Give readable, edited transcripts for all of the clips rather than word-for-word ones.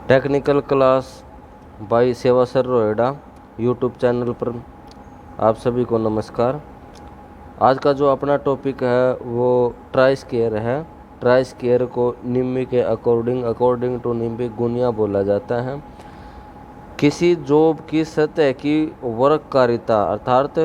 Technical class by सेवा sir Rohira YouTube channel पर आप सभी को नमस्कार। आज का जो अपना टॉपिक है वो ट्राइस्केयर है। ट्राइस्केयर को निम्मी के अकॉर्डिंग टू निम्मी गुनिया बोला जाता है। किसी जॉब की सतह की वर्ककारिता अर्थात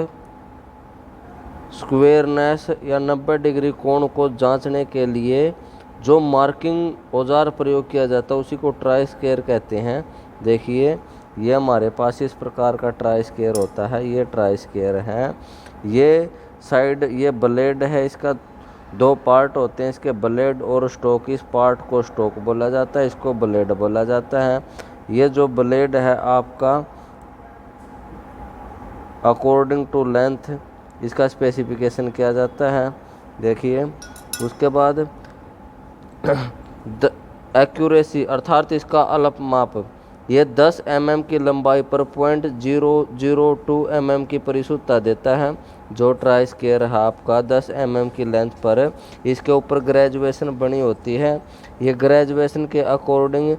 स्क्वेयरनेस या 90 डिग्री कोण को जांचने के लिए जो मार्किंग औजार प्रयोग किया जाता है उसी को ट्राइस्केयर कहते हैं। देखिए ये हमारे पास इस प्रकार का ट्राइस्केयर होता है। ये ट्राइस्केयर है। ये साइड ये ब्लेड है, इसका दो पार्ट होते हैं, इसके ब्लेड और स्टोक। इस पार्ट को स्टोक बोला जाता है, इसको ब्लेड बोला जाता है। ये जो ब्लेड है आपका अकॉर्डिंग टू लेंथ इसका स्पेसिफिकेशन किया जाता है। देखिए उसके बाद एक्यूरेसी अर्थात इसका अल्प माप। ये 10 mm की लंबाई पर 0.002 mm की परिशुद्धता देता है। जो ट्राइस्केयर है आपका 10 mm की लेंथ पर इसके ऊपर ग्रेजुएशन बनी होती है। ये ग्रेजुएशन के अकॉर्डिंग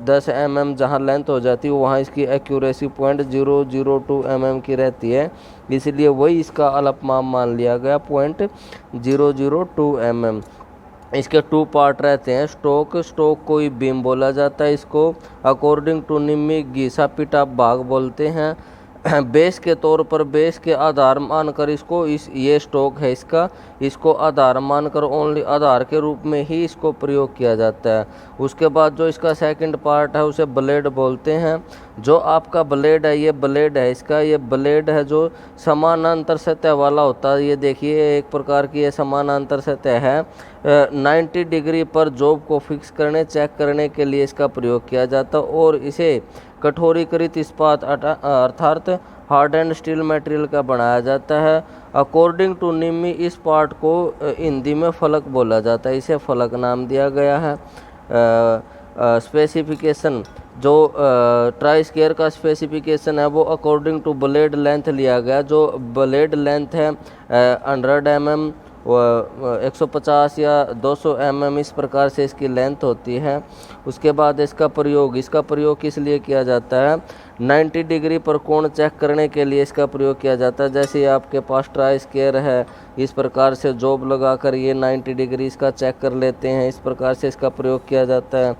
10 mm जहाँ लेंथ हो जाती है वहाँ इसकी एक्यूरेसी 0.002 mm की रहती है, इसलिए वही इसका अल्प माप मान लिया गया 0.002 mm। इसके टू पार्ट रहते हैं। स्टोक को ही बीम बोला जाता है, इसको अकॉर्डिंग टू निम्मी घिसा पिटा भाग बोलते हैं। बेस के तौर पर बेस के आधार मानकर ये स्टोक है इसको आधार मानकर ओनली आधार के रूप में ही इसको प्रयोग किया जाता है। उसके बाद जो इसका सेकंड पार्ट है उसे ब्लेड बोलते हैं। जो आपका ब्लेड है ये ब्लेड है ये ब्लेड है जो समानांतर सतह वाला होता है। ये देखिए एक प्रकार की ये समानांतर सतह है। 90 डिग्री पर जॉब को फिक्स करने चेक करने के लिए इसका प्रयोग किया जाता है और इसे कठोरीकृत इस्पात अर्थात हार्ड एंड स्टील मटेरियल का बनाया जाता है। अकॉर्डिंग टू निम्मी इस पार्ट को हिंदी में फलक बोला जाता है, इसे फलक नाम दिया गया है। स्पेसिफिकेशन जो ट्राइस्केयर का स्पेसिफिकेशन है वो अकॉर्डिंग टू ब्लेड लेंथ लिया गया। जो ब्लेड लेंथ है 100 mm 150 या 200 mm इस प्रकार से इसकी लेंथ होती है। उसके बाद इसका प्रयोग किस लिए किया जाता है? 90 डिग्री पर कोण चेक करने के लिए इसका प्रयोग किया जाता है। जैसे आपके पास ट्राइस्केयर है, इस प्रकार से जॉब लगाकर ये 90 डिग्री इसका चेक कर लेते हैं, इस प्रकार से इसका प्रयोग किया जाता है।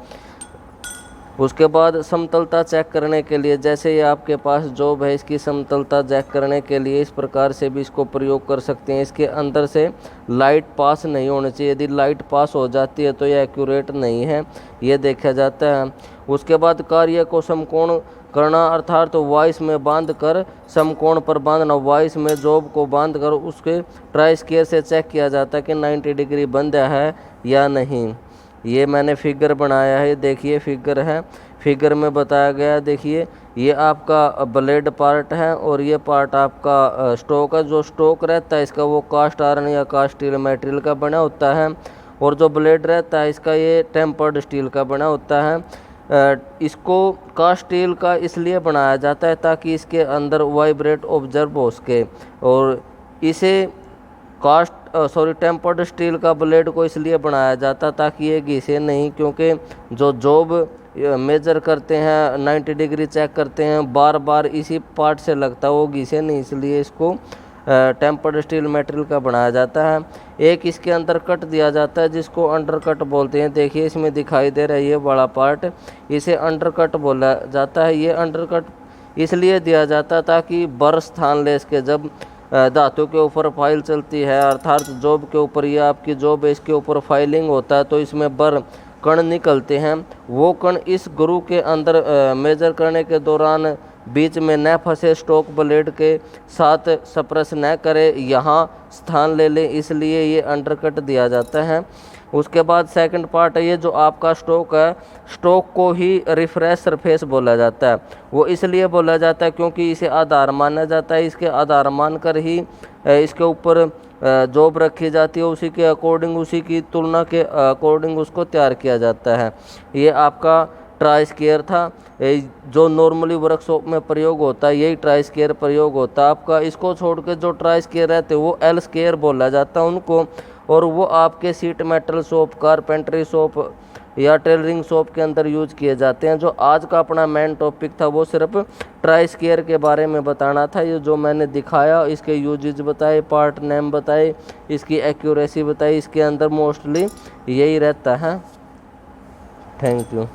उसके बाद समतलता चेक करने के लिए जैसे ये आपके पास जॉब है इसकी समतलता चेक करने के लिए इस प्रकार से भी इसको प्रयोग कर सकते हैं। इसके अंदर से लाइट पास नहीं होनी चाहिए, यदि लाइट पास हो जाती है तो ये एक्यूरेट नहीं है, ये देखा जाता है। उसके बाद कार्य को समकोण करना अर्थात तो वॉइस में बांध कर समकोण पर बांधना। वॉइस में जॉब को बांध कर उसके ट्राइस्केयर से चेक किया जाता है कि 90 डिग्री बंद है या नहीं। ये मैंने फिगर बनाया है, देखिए फिगर है, फिगर में बताया गया। देखिए ये आपका ब्लेड पार्ट है और ये पार्ट आपका स्टोक है। जो स्टोक रहता है इसका वो कास्ट आयरन या कास्ट स्टील मटेरियल का बना होता है और जो ब्लेड रहता है इसका ये टेम्पर्ड स्टील का बना होता है। इसको कास्ट स्टील का इसलिए बनाया जाता है ताकि इसके अंदर वाइब्रेट ऑब्जर्व हो सके और इसे टेम्पर्ड स्टील का ब्लेड को इसलिए बनाया जाता ताकि ये घिसे नहीं, क्योंकि जो जॉब मेजर करते हैं 90 डिग्री चेक करते हैं बार बार इसी पार्ट से लगता है, वो घिसे नहीं, इसलिए इसको टेम्पर्ड स्टील मटेरियल का बनाया जाता है। एक इसके अंदर कट दिया जाता है जिसको अंडर कट बोलते हैं। देखिए इसमें दिखाई दे रहा है ये बड़ा पार्ट, इसे अंडर कट बोला जाता है। ये अंडर कट इसलिए दिया जाता है ताकि बर स्थान ले सके। जब धातु के ऊपर फाइल चलती है अर्थात जॉब के ऊपर, ये आपकी जॉब है इसके ऊपर फाइलिंग होता है तो इसमें बर कण निकलते हैं। वो कण इस ग्रू के अंदर मेजर करने के दौरान बीच में न फंसे, स्टोक ब्लेड के साथ स्पर्श न करे, यहाँ स्थान ले ले, इसलिए ये अंडरकट दिया जाता है। उसके बाद सेकंड पार्ट है ये जो आपका स्टोक है, स्टोक को ही रिफ्रेश सरफेस बोला जाता है। वो इसलिए बोला जाता है क्योंकि इसे आधार माना जाता है, इसके आधार मानकर ही इसके ऊपर जॉब रखी जाती है, उसी के अकॉर्डिंग उसी की तुलना के अकॉर्डिंग उसको तैयार किया जाता है। ये आपका ट्राइस्केयर था जो नॉर्मली वर्कशॉप में प्रयोग होता है, यही ट्राइस्केयर प्रयोग होता है आपका। इसको छोड़ के जो ट्राइस्केयर रहते हैं वो एल स्केयर बोला जाता है उनको, और वो आपके seat metal shop, carpentry shop या टेलरिंग शॉप के अंदर यूज किए जाते हैं। जो आज का अपना मेन टॉपिक था वो सिर्फ ट्राई स्क्वायर के बारे में बताना था। ये जो मैंने दिखाया, इसके यूजेज बताए, पार्ट नेम बताए, इसकी एक्यूरेसी बताई, इसके अंदर मोस्टली यही रहता है। Thank you.